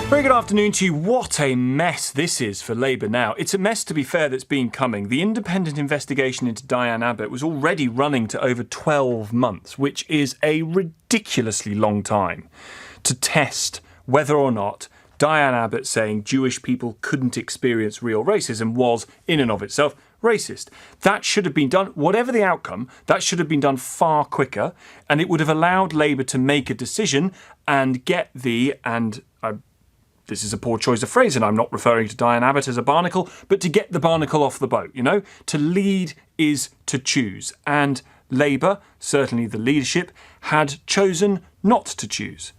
Very good afternoon to you. What a mess this is for Labour now. It's a mess, to be fair, that's been coming. The independent investigation into Diane Abbott was already running to over 12 months, which is a ridiculously long time to test whether or not Diane Abbott saying Jewish people couldn't experience real racism was, in and of itself, racist. That should have been done, whatever the outcome, that should have been done far quicker, and it would have allowed Labour to make a decision and get this is a poor choice of phrase, and I'm not referring to Diane Abbott as a barnacle, but to get the barnacle off the boat, To lead is to choose. And Labour, certainly the leadership, had chosen not to choose.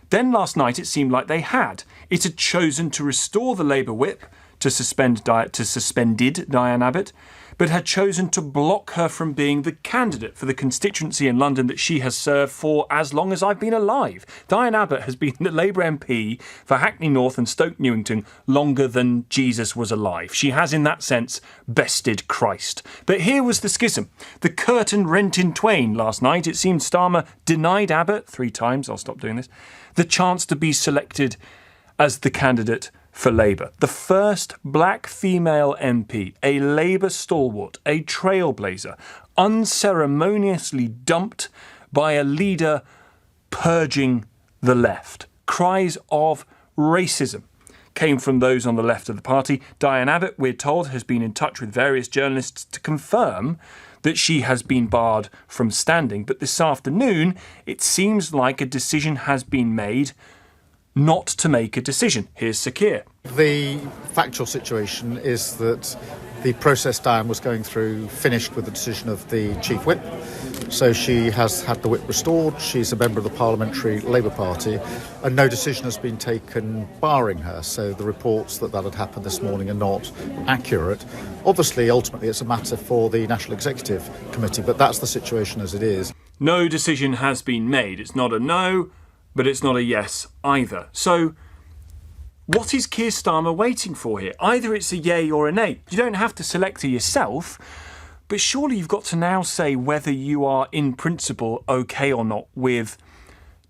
Then last night it seemed like they had. It had chosen to restore the Labour whip to suspended Diane Abbott, but had chosen to block her from being the candidate for the constituency in London that she has served for as long as I've been alive. Diane Abbott has been the Labour MP for Hackney North and Stoke Newington longer than Jesus was alive. She has, in that sense, bested Christ. But here was the schism. The curtain rent in twain last night. It seemed Starmer denied Abbott 3 times, I'll stop doing this, the chance to be selected as the candidate for Labour. The first black female MP, a Labour stalwart, a trailblazer, unceremoniously dumped by a leader purging the left. Cries of racism came from those on the left of the party. Diane Abbott, we're told, has been in touch with various journalists to confirm that she has been barred from standing. But this afternoon, it seems like a decision has been made not to make a decision. Here's Sir Keir. The factual situation is that the process Diane was going through finished with the decision of the Chief Whip. So she has had the whip restored. She's a member of the Parliamentary Labour Party, and no decision has been taken barring her. So the reports that had happened this morning are not accurate. Obviously, ultimately, it's a matter for the National Executive Committee, but that's the situation as it is. No decision has been made. It's not a no, but it's not a yes either. So what is Keir Starmer waiting for here? Either it's a yay or a nay. You don't have to select her yourself, but surely you've got to now say whether you are in principle okay or not with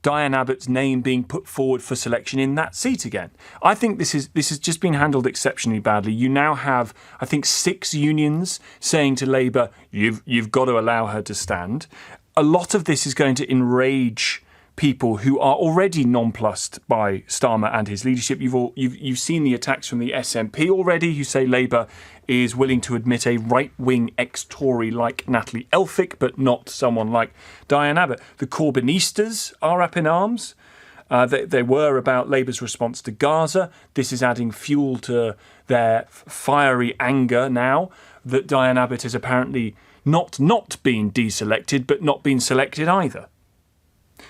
Diane Abbott's name being put forward for selection in that seat again. I think this has just been handled exceptionally badly. You now have, I think, 6 unions saying to Labour, you've got to allow her to stand. A lot of this is going to enrage people who are already nonplussed by Starmer and his leadership. You've seen the attacks from the SNP already, who say Labour is willing to admit a right-wing ex-Tory like Natalie Elphicke, but not someone like Diane Abbott. The Corbynistas are up in arms. They were about Labour's response to Gaza. This is adding fuel to their fiery anger now that Diane Abbott has apparently not been deselected, but not been selected either.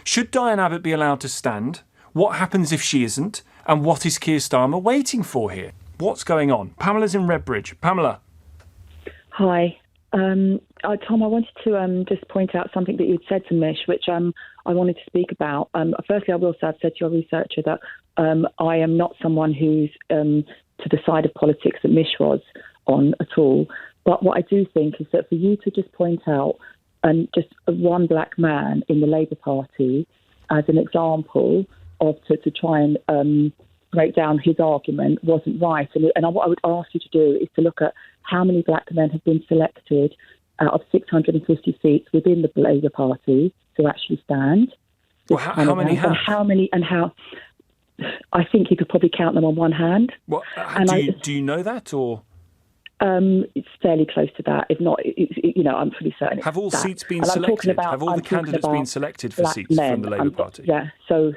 Should Diane Abbott be allowed to stand? What happens if she isn't? And what is Keir Starmer waiting for here? What's going on? Pamela's in Redbridge. Pamela. Hi. Tom, I wanted to just point out something that you'd said to Mish, which I wanted to speak about. Firstly, I will say I've said to your researcher that I am not someone who's to the side of politics that Mish was on at all. But what I do think is that for you to just point out just one black man in the Labour Party as an example of to try and break down his argument wasn't right. And what I would ask you to do is to look at how many black men have been selected out of 650 seats within the Labour Party to actually stand. Well, how many have? And how I think you could probably count them on one hand. Well, do you know that, or? It's fairly close to that. If not, I'm pretty certain. Have all that. seats been selected? Have all the candidates been selected for seats from the Labour Party? Yeah. So,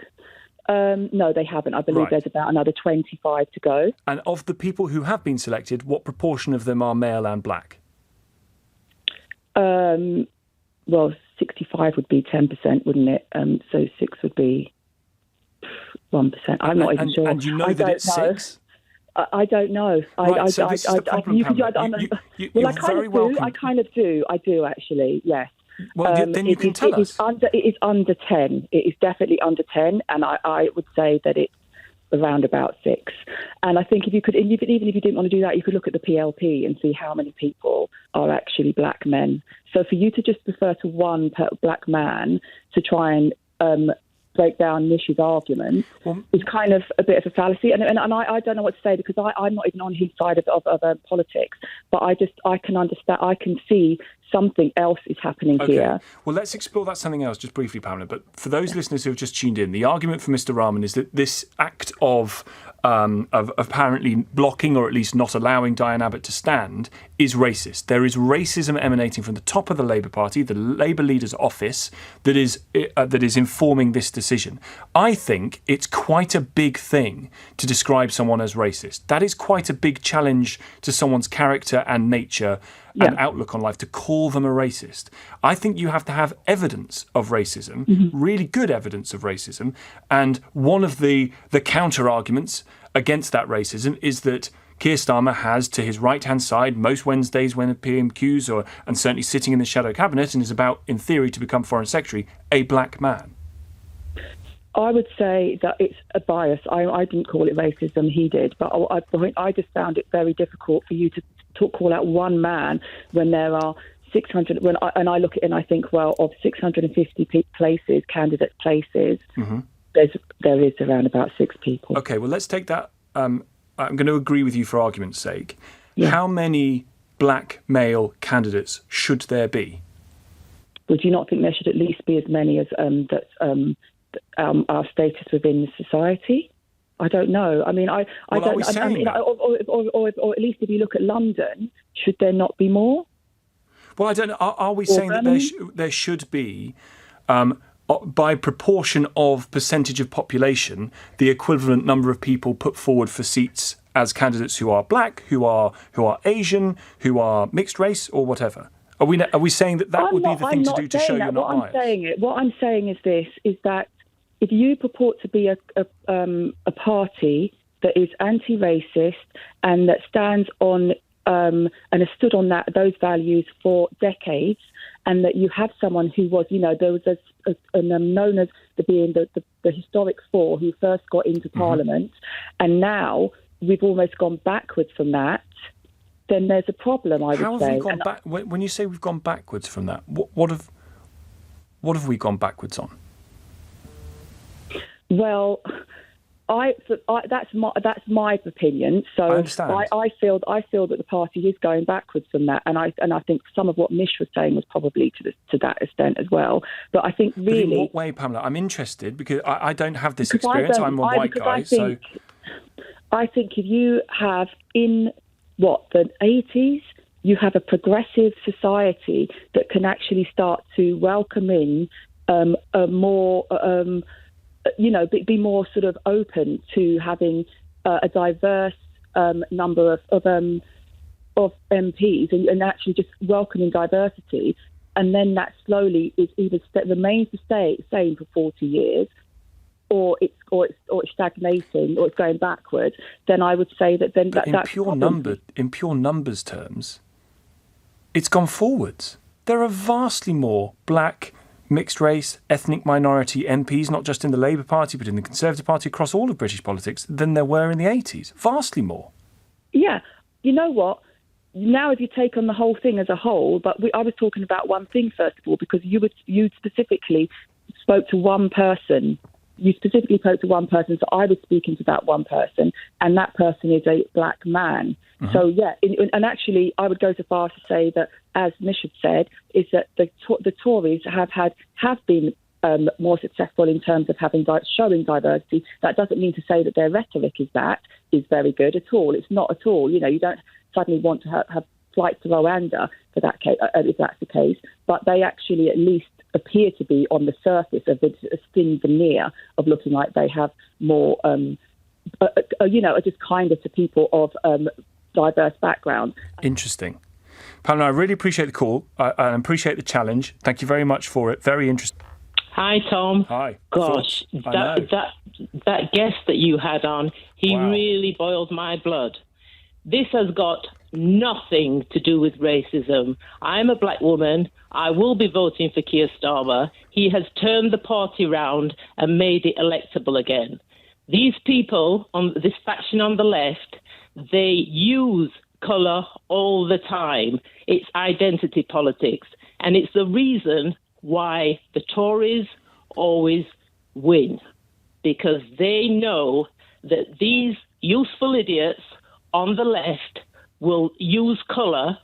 no, they haven't. I believe there's about another 25 to go. And of the people who have been selected, what proportion of them are male and black? Well, 65 would be 10%, wouldn't it? So 6 would be 1%. I'm not even sure. And you know that it's 6? I don't know. Right, so this is the problem, Pamela. I kind of do. I do, actually, yes. Well, then you can tell us. It is under 10. It is definitely under 10, and I would say that it's around about 6. And I think if you could, even if you didn't want to do that, you could look at the PLP and see how many people are actually black men. So for you to just refer to one black man to try and break down Nish's argument is kind of a bit of a fallacy. And I don't know what to say because I'm not even on his side of politics. But I can understand, I can see something else is happening here. Well, let's explore that something else just briefly, Pamela. But for those listeners who have just tuned in, the argument for Mr. Rahman is that this act of apparently blocking or at least not allowing Diane Abbott to stand is racist. There is racism emanating from the top of the Labour Party, the Labour leader's office, that is informing this decision. I think it's quite a big thing to describe someone as racist. That is quite a big challenge to someone's character and nature and outlook on life, to call them a racist. I think you have to have evidence of racism, really good evidence of racism. And one of the counter arguments against that racism is that Keir Starmer has, to his right-hand side, most Wednesdays when PMQs, and certainly sitting in the shadow cabinet, and is about, in theory, to become Foreign Secretary, a black man. I would say that it's a bias. I didn't call it racism, he did. But I just found it very difficult for you to call out one man when there are 600. And I look at it and I think, well, of 650 places, candidate places, there is around about 6 people. OK, well, let's take that. I'm going to agree with you for argument's sake. Yeah. How many black male candidates should there be? Would you not think there should at least be as many as our status within society? I don't know. I mean, I don't. Or at least if you look at London, should there not be more? Well, I don't know. Are we saying that there should be, by proportion of percentage of population, the equivalent number of people put forward for seats as candidates who are black, who are Asian, who are mixed race, or whatever? Are we saying that would be the thing to do to show you're not biased? What I'm saying is that if you purport to be a party that is anti-racist and that stands on and has stood on those values for decades, and that you have someone who was, there was known as being the historic 4 who first got into Parliament, and now we've almost gone backwards from that, then there's a problem, I would say. How have we gone back? When you say we've gone backwards from that, what have we gone backwards on? Well, that's my opinion. So I understand. I feel that the party is going backwards from that, and I think some of what Mish was saying was probably to that extent as well. But I think really, but in what way, Pamela? I'm interested because I don't have this experience. I'm a white guy, so I think if you have in the 80s, you have a progressive society that can actually start to welcome in a more. Be more sort of open to having a diverse number of MPs and actually just welcoming diversity, and then that slowly is either remains the same for 40 years, or it's stagnating, or it's going backwards. Then I would say that then but in pure numbers terms, it's gone forwards. There are vastly more black, mixed race, ethnic minority MPs, not just in the Labour Party, but in the Conservative Party across all of British politics, than there were in the 80s. Vastly more. Yeah. You know what? Now if you take on the whole thing as a whole, but I was talking about one thing, first of all, because you specifically spoke to one person. You specifically spoke to one person, so I was speaking to that one person, and that person is a black man. Mm-hmm. So, yeah, and actually I would go so far as to say that, as Mish had said, is that the Tories have been more successful in terms of showing diversity. That doesn't mean to say that their rhetoric is very good at all. It's not at all. You don't suddenly want to have flights to Rwanda for that case, if that's the case. But they actually at least appear to be on the surface of a thin veneer of looking like they have more, just kinder to people of diverse backgrounds. Interesting. Pamela, I really appreciate the call. I appreciate the challenge. Thank you very much for it. Very interesting. Hi, Tom. Hi. Gosh, that guest that you had on, he really boiled my blood. This has got nothing to do with racism. I'm a black woman. I will be voting for Keir Starmer. He has turned the party round and made it electable again. These people, on this faction on the left, they use colour all the time. It's identity politics. And it's the reason why the Tories always win, because they know that these useful idiots on the left will use colour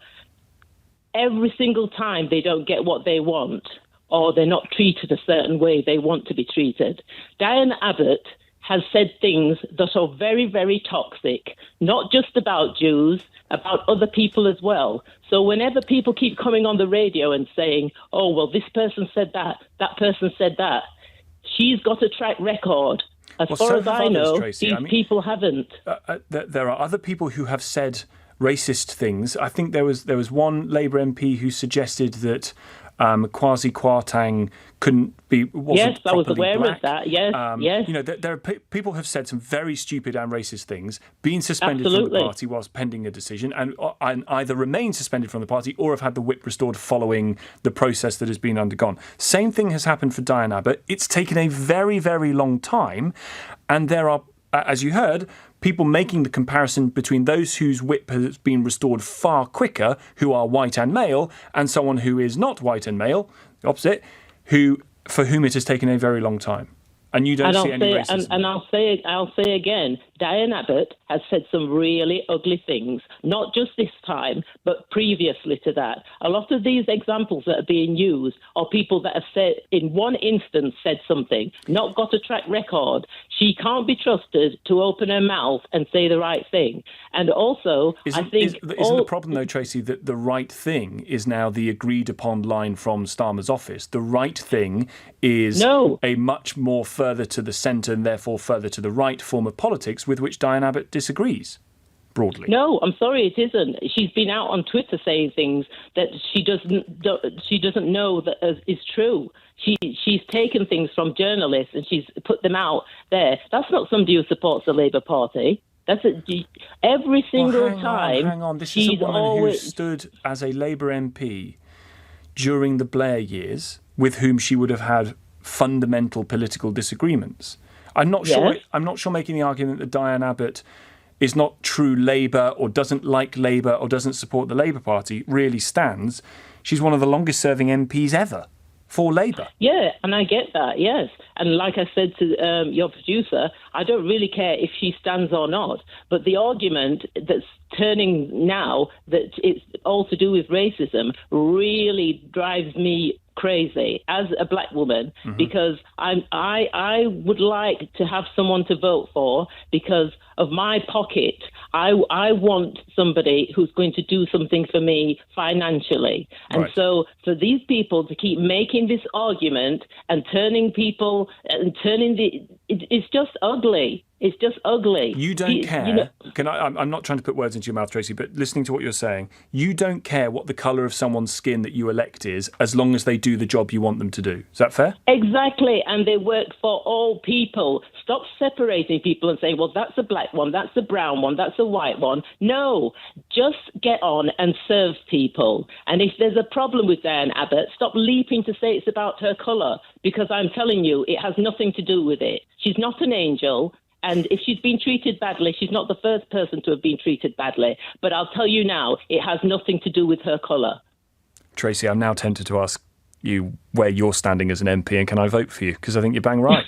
every single time they don't get what they want, or they're not treated a certain way they want to be treated. Diane Abbott has said things that are very, very toxic, not just about Jews, about other people as well. So whenever people keep coming on the radio and saying, oh, well, this person said that person said that, she's got a track record. As far as I know, Tracey, these people haven't. There are other people who have said racist things. I think there was one Labour MP who suggested that Kwasi Kwarteng wasn't yes, I was properly aware black. of that. Yes, yes. You know, there are people have said some very stupid and racist things, been suspended Absolutely. from the party whilst pending a decision, and either remain suspended from the party or have had the whip restored following the process that has been undergone. Same thing has happened for Diane Abbott. It's taken a very, very long time, and there are, as you heard, people making the comparison between those whose whip has been restored far quicker, who are white and male, and someone who is not white and male, the opposite, for whom it has taken a very long time. And you don't see any racism. And I'll say again, Diane Abbott has said some really ugly things, not just this time, but previously to that. A lot of these examples that are being used are people that have said, in one instance, said something, not got a track record. She can't be trusted to open her mouth and say the right thing. And also, isn't the problem, though, Tracey, that the right thing is now the agreed-upon line from Starmer's office? The right thing is a much more further to the centre and therefore further to the right form of politics with which Diane Abbott disagrees, broadly. No, I'm sorry, it isn't. She's been out on Twitter saying things that she doesn't know that is true. She's taken things from journalists and she's put them out there. That's not somebody who supports the Labour Party. That's every single time. Hang on. This is a woman who stood as a Labour MP during the Blair years, with whom she would have had fundamental political disagreements. I'm not sure making the argument that Diane Abbott is not true Labour or doesn't like Labour or doesn't support the Labour Party really stands. She's one of the longest serving MPs ever for Labour. Yeah, and I get that, yes. And like I said to your producer, I don't really care if she stands or not. But the argument that's turning now that it's all to do with racism really drives me crazy as a black woman, because I would like to have someone to vote for because of my pocket. I want somebody who's going to do something for me financially. And so for these people to keep making this argument and turning people and it's just ugly. It's just ugly. You don't care. You know, I'm not trying to put words into your mouth, Tracey, but listening to what you're saying, you don't care what the colour of someone's skin that you elect is, as long as they do the job you want them to do. Is that fair? Exactly. And they work for all people. Stop separating people and saying, well, that's a black one, that's a brown one, that's a white one. No, just get on and serve people. And if there's a problem with Diane Abbott, stop leaping to say it's about her colour, because I'm telling you, it has nothing to do with it. She's not an angel. And if she's been treated badly, she's not the first person to have been treated badly. But I'll tell you now, it has nothing to do with her colour. Tracey, I'm now tempted to ask you where you're standing as an MP and can I vote for you? Because I think you're bang right.